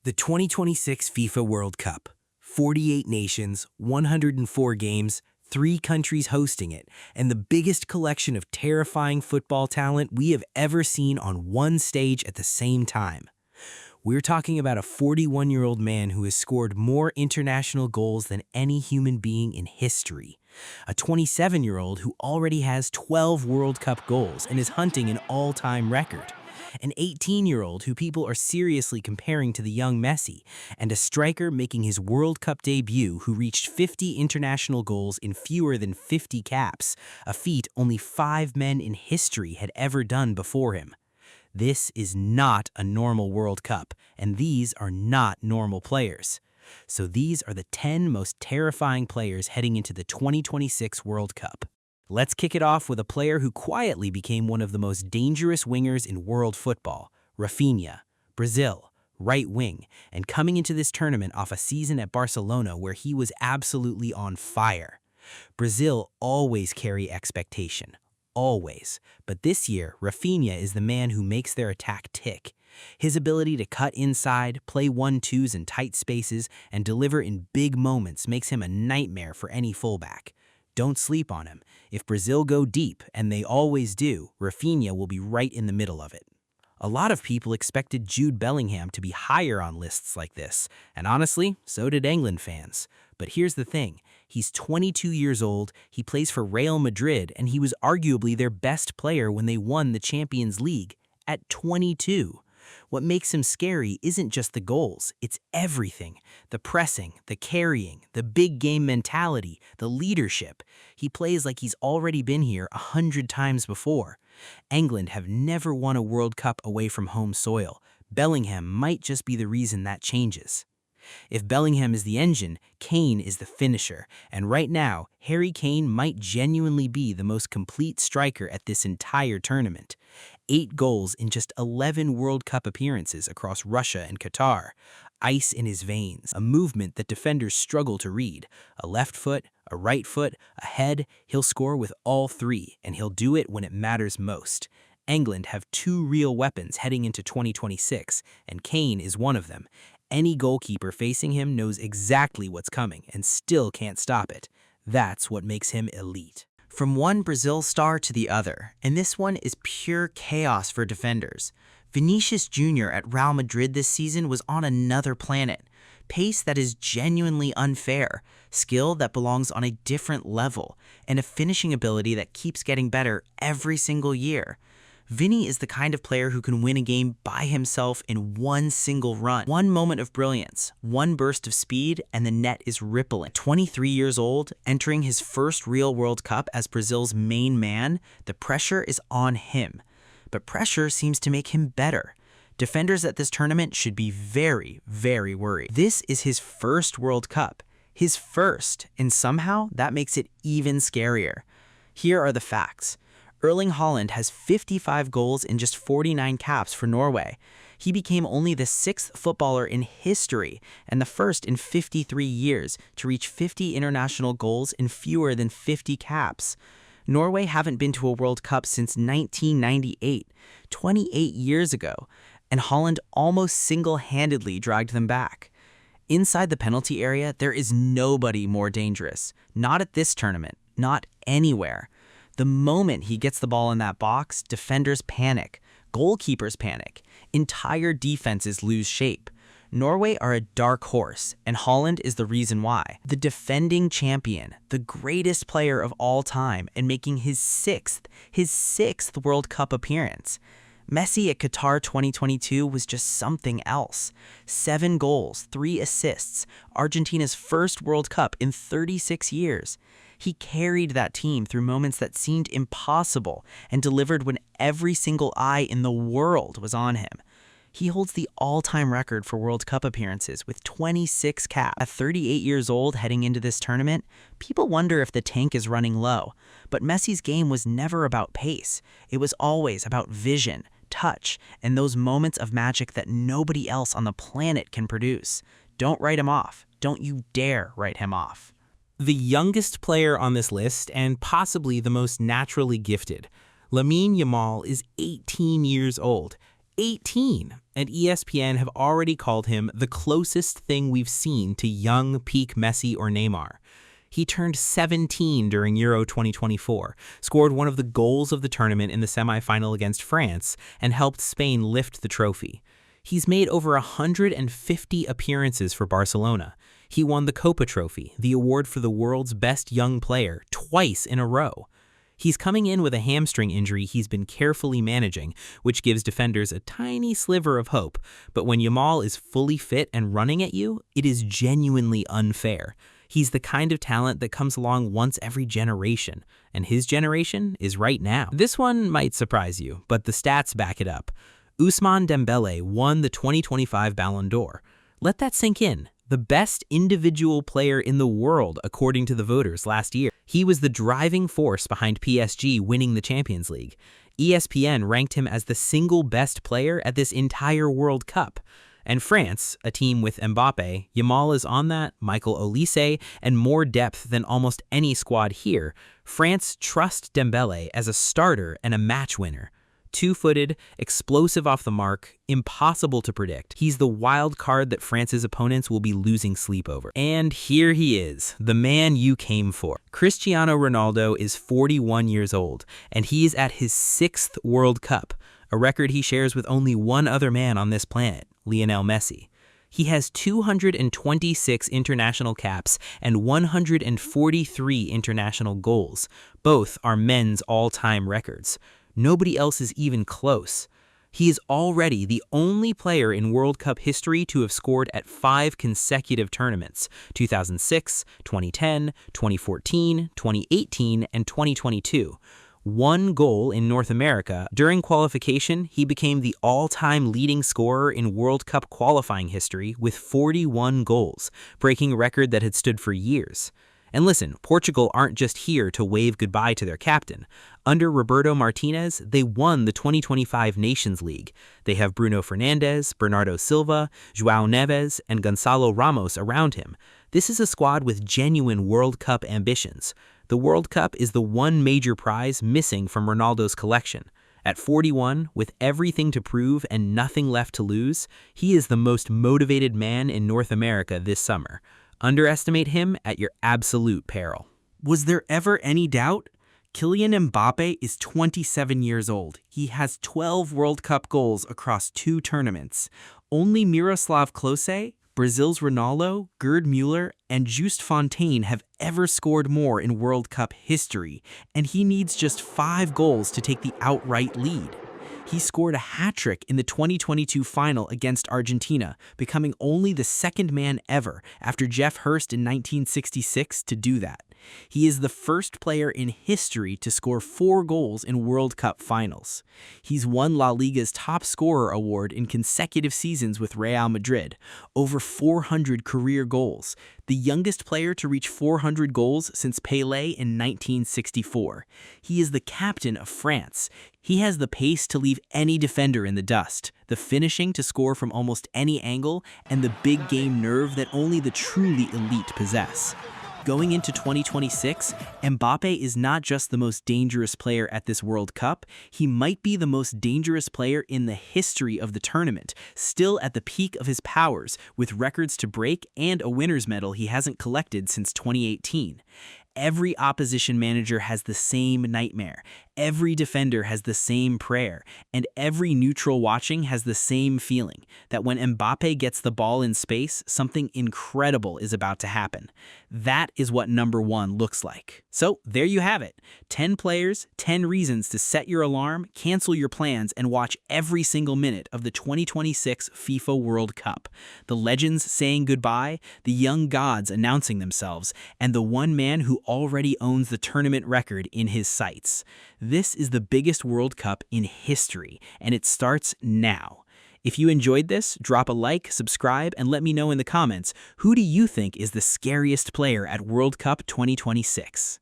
The 2026 FIFA World Cup. 48 nations, 104 games, 3 countries hosting it, and the biggest collection of terrifying football talent we have ever seen on one stage at the same time. We're talking about a 41-year-old man who has scored more international goals than any human being in history. A 27-year-old who already has 12 World Cup goals and is hunting an all-time record. An 18-year-old who people are seriously comparing to the young Messi, and a striker making his World Cup debut who reached 50 international goals in fewer than 50 caps, a feat only 5 men in history had ever done before him. This is not a normal World Cup, and these are not normal players. So these are the 10 most terrifying players heading into the 2026 World Cup. Let's kick it off with a player who quietly became one of the most dangerous wingers in world football, Rafinha, Brazil, right wing, and coming into this tournament off a season at Barcelona where he was absolutely on fire. Brazil always carry expectation. Always. But this year, Rafinha is the man who makes their attack tick. His ability to cut inside, play 1-2s in tight spaces, and deliver in big moments makes him a nightmare for any fullback. Don't sleep on him. If Brazil go deep, and they always do, Rafinha will be right in the middle of it. A lot of people expected Jude Bellingham to be higher on lists like this, and honestly, so did England fans. But here's the thing, he's 22 years old, he plays for Real Madrid, and he was arguably their best player when they won the Champions League, at 22. What makes him scary isn't just the goals, it's everything. The pressing, the carrying, the big game mentality, the leadership. He plays like he's already been here 100 times before. England have never won a World Cup away from home soil. Bellingham might just be the reason that changes. If Bellingham is the engine, Kane is the finisher, and right now, Harry Kane might genuinely be the most complete striker at this entire tournament. 8 goals in just 11 World Cup appearances across Russia and Qatar. Ice in his veins, a movement that defenders struggle to read. A left foot, a right foot, a head, he'll score with all 3, and he'll do it when it matters most. England have 2 real weapons heading into 2026, and Kane is one of them. Any goalkeeper facing him knows exactly what's coming and still can't stop it. That's what makes him elite. From one Brazil star to the other, and this one is pure chaos for defenders. Vinicius Jr. at Real Madrid this season was on another planet. Pace that is genuinely unfair, skill that belongs on a different level, and a finishing ability that keeps getting better every single year. Vinny is the kind of player who can win a game by himself in one single run. One moment of brilliance, one burst of speed, and the net is rippling. 23 years old, entering his first real World Cup as Brazil's main man, the pressure is on him. But pressure seems to make him better. Defenders at this tournament should be very, very worried. This is his first World Cup. His first, and somehow that makes it even scarier. Here are the facts. Erling Haaland has 55 goals in just 49 caps for Norway. He became only the 6th footballer in history and the first in 53 years to reach 50 international goals in fewer than 50 caps. Norway haven't been to a World Cup since 1998, 28 years ago, and Haaland almost single-handedly dragged them back. Inside the penalty area, there is nobody more dangerous. Not at this tournament, not anywhere. The moment he gets the ball in that box, defenders panic, goalkeepers panic, entire defenses lose shape. Norway are a dark horse, and Haaland is the reason why. The defending champion, the greatest player of all time, and making his sixth World Cup appearance. Messi at Qatar 2022 was just something else. 7 goals, 3 assists, Argentina's first World Cup in 36 years. He carried that team through moments that seemed impossible and delivered when every single eye in the world was on him. He holds the all-time record for World Cup appearances with 26 caps. At 38 years old heading into this tournament, people wonder if the tank is running low. But Messi's game was never about pace. It was always about vision, touch, and those moments of magic that nobody else on the planet can produce. Don't write him off. Don't you dare write him off. The youngest player on this list, and possibly the most naturally gifted, Lamine Yamal is 18 years old. 18, and ESPN have already called him the closest thing we've seen to young peak Messi or Neymar. He turned 17 during Euro 2024, scored one of the goals of the tournament in the semifinal against France, and helped Spain lift the trophy. He's made over 150 appearances for Barcelona. He won the Copa Trophy, the award for the world's best young player, twice in a row. He's coming in with a hamstring injury he's been carefully managing, which gives defenders a tiny sliver of hope. But when Yamal is fully fit and running at you, it is genuinely unfair. He's the kind of talent that comes along once every generation, and his generation is right now. This one might surprise you, but the stats back it up. Ousmane Dembélé won the 2025 Ballon d'Or. Let that sink in. The best individual player in the world, according to the voters last year. He was the driving force behind PSG winning the Champions League. ESPN ranked him as the single best player at this entire World Cup. And France, a team with Mbappe, Yamal is on that, Michael Olise, and more depth than almost any squad here. France trust Dembélé as a starter and a match winner. Two-footed, explosive off the mark, impossible to predict. He's the wild card that France's opponents will be losing sleep over. And here he is, the man you came for. Cristiano Ronaldo is 41 years old, and he is at his 6th World Cup, a record he shares with only one other man on this planet, Lionel Messi. He has 226 international caps and 143 international goals. Both are men's all-time records. Nobody else is even close. He is already the only player in World Cup history to have scored at 5 consecutive tournaments: 2006, 2010, 2014, 2018, and 2022. 1 goal in North America. During qualification, he became the all-time leading scorer in World Cup qualifying history with 41 goals, breaking a record that had stood for years. And listen, Portugal aren't just here to wave goodbye to their captain. Under Roberto Martinez, they won the 2025 Nations League. They have Bruno Fernandes, Bernardo Silva, João Neves, and Gonçalo Ramos around him. This is a squad with genuine World Cup ambitions. The World Cup is the one major prize missing from Ronaldo's collection. At 41, with everything to prove and nothing left to lose, he is the most motivated man in North America this summer. Underestimate him at your absolute peril. Was there ever any doubt? Kylian Mbappe is 27 years old. He has 12 World Cup goals across 2 tournaments. Only Miroslav Klose, Brazil's Ronaldo, Gerd Müller, and Just Fontaine have ever scored more in World Cup history, and he needs just 5 goals to take the outright lead. He scored a hat-trick in the 2022 final against Argentina, becoming only the 2nd man ever after Jeff Hurst in 1966 to do that. He is the first player in history to score 4 goals in World Cup finals. He's won La Liga's top scorer award in consecutive seasons with Real Madrid, over 400 career goals, the youngest player to reach 400 goals since Pelé in 1964. He is the captain of France. He has the pace to leave any defender in the dust, the finishing to score from almost any angle, and the big game nerve that only the truly elite possess. Going into 2026, Mbappe is not just the most dangerous player at this World Cup, he might be the most dangerous player in the history of the tournament, still at the peak of his powers, with records to break and a winner's medal he hasn't collected since 2018. Every opposition manager has the same nightmare, every defender has the same prayer, and every neutral watching has the same feeling that when Mbappe gets the ball in space, something incredible is about to happen. That is what number 1 looks like. So there you have it. 10 players, 10 reasons to set your alarm, cancel your plans, and watch every single minute of the 2026 FIFA World Cup. The legends saying goodbye, the young gods announcing themselves, and the one man who already owns the tournament record in his sights. This is the biggest World Cup in history, and it starts now. If you enjoyed this, drop a like, subscribe, and let me know in the comments, who do you think is the scariest player at World Cup 2026?